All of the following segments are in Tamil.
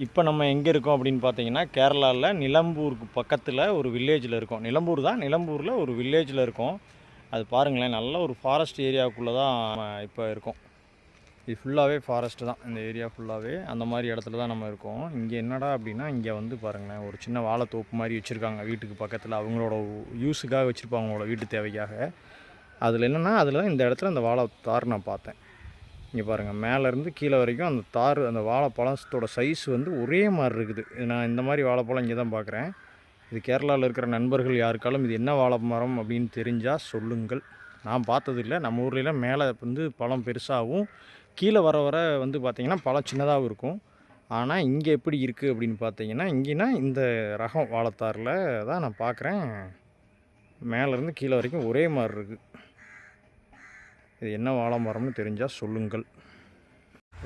இப்போ நம்ம எங்கே இருக்கோம் அப்படின்னு பார்த்தீங்கன்னா, கேரளாவில் நிலம்பூருக்கு பக்கத்தில் ஒரு வில்லேஜில் இருக்கோம். நிலம்பூர் தான். நிலம்பூரில் ஒரு வில்லேஜில் இருக்கோம். அது பாருங்களேன், நல்ல ஒரு ஃபாரஸ்ட் ஏரியாவுக்குள்ளே தான் நம்ம இப்போ இருக்கோம். இது ஃபுல்லாகவே ஃபாரஸ்ட்டு தான். இந்த ஏரியா ஃபுல்லாகவே அந்த மாதிரி இடத்துல தான் நம்ம இருக்கோம். இங்கே என்னடா அப்படின்னா, இங்கே வந்து பாருங்களேன், ஒரு சின்ன வாழைத்தோப்பு மாதிரி வச்சுருக்காங்க வீட்டுக்கு பக்கத்தில். அவங்களோட யூஸுக்காக வச்சுருப்பாங்க, அவங்களோட வீட்டு தேவைக்காக. அதில் என்னென்னா, அதில் இந்த இடத்துல அந்த வாழை தார் நான் பார்த்தேன். இங்கே பாருங்கள், மேலேருந்து கீழே வரைக்கும் அந்த தார், அந்த வாழைப்பழத்தோட சைஸ் வந்து ஒரே மாதிரி இருக்குது. நான் இந்த மாதிரி வாழைப்பழம் இங்கே தான் பார்க்குறேன். இது கேரளாவில் இருக்கிற நண்பர்கள் யாருக்காலும் இது என்ன வாழை மரம் அப்படின்னு தெரிஞ்சால் சொல்லுங்கள். நான் பார்த்ததில்லை. நம்ம ஊர்லலாம் மேலே வந்து பழம் பெருசாகவும் கீழே வர வர வந்து பார்த்திங்கன்னா பழம் சின்னதாகவும் இருக்கும். ஆனால் இங்கே எப்படி இருக்குது அப்படின்னு பார்த்தீங்கன்னா, இங்கேனா இந்த ரகம் வாழைத்தாரில் தான் நான் பார்க்குறேன். மேலேருந்து கீழே வரைக்கும் ஒரே மாதிரி இருக்குது. இது என்ன வாழை மரம்னு தெரிஞ்சால் சொல்லுங்கள்.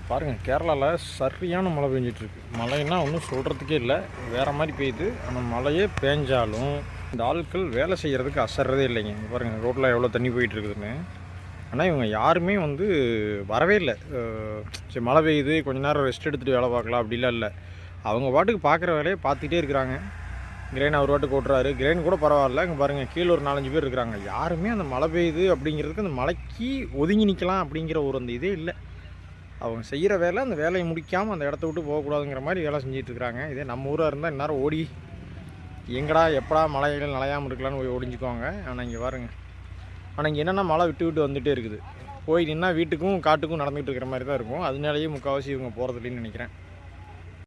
பாருங்கள், கேரளாவில் சரியான மழை பெஞ்சிட்ருக்கு. மழைன்னா ஒன்றும் சொல்கிறதுக்கே இல்லை, வேறு மாதிரி பெய்யுது. ஆனால் மழையே பேஞ்சாலும் இந்த ஆட்கள் வேலை செய்கிறதுக்கு அசர்றதே இல்லைங்க. பாருங்கள், ரோட்டில் எவ்வளோ தண்ணி போயிட்டுருக்குதுன்னு. ஆனால் இவங்க யாருமே வந்து வரவே இல்லை. சரி, மழை பெய்யுது, கொஞ்ச நேரம் ரெஸ்ட் எடுத்துகிட்டு வேலை பார்க்கலாம் அப்படிலாம் இல்லை. அவங்க பாட்டுக்கு பார்க்குற வேலையை பார்த்துக்கிட்டே இருக்கிறாங்க. கிரெயின் அவர் பாட்டுக்கு ஓட்டுறாரு. கிரெயின் கூட பரவாயில்ல. இங்கே பாருங்கள், கீழே ஒரு 4-5 பேர் இருக்கிறாங்க. யாருமே அந்த மழை பெய்யுது அப்படிங்கிறதுக்கு, அந்த மழைக்கு ஒதுங்கி நிற்கலாம் அப்படிங்கிற ஒரு அந்த இதே இல்லை. அவங்க செய்கிற வேலை, அந்த வேலையை முடிக்காமல் அந்த இடத்த விட்டு போகக்கூடாதுங்கிற மாதிரி வேலை செஞ்சிட்ருக்குறாங்க. இதே நம்ம ஊராக இருந்தால் இந்நேரம் ஓடி எங்கடா எப்படா மழைகள் நனையாமல் இருக்கலான்னு போய் ஒடிஞ்சுக்குவாங்க. ஆனால் இங்கே பாருங்கள், ஆனால் இங்கே என்னென்னா மழை விட்டு விட்டு வந்துகிட்டே இருக்குது. போய் நின்னா வீட்டுக்கும் காட்டுக்கும் நடந்துகிட்டு இருக்கிற மாதிரி தான் இருக்கும். அதனாலேயே முக்கால்வாசி இவங்க போகிறதில்லைன்னு நினைக்கிறேன்.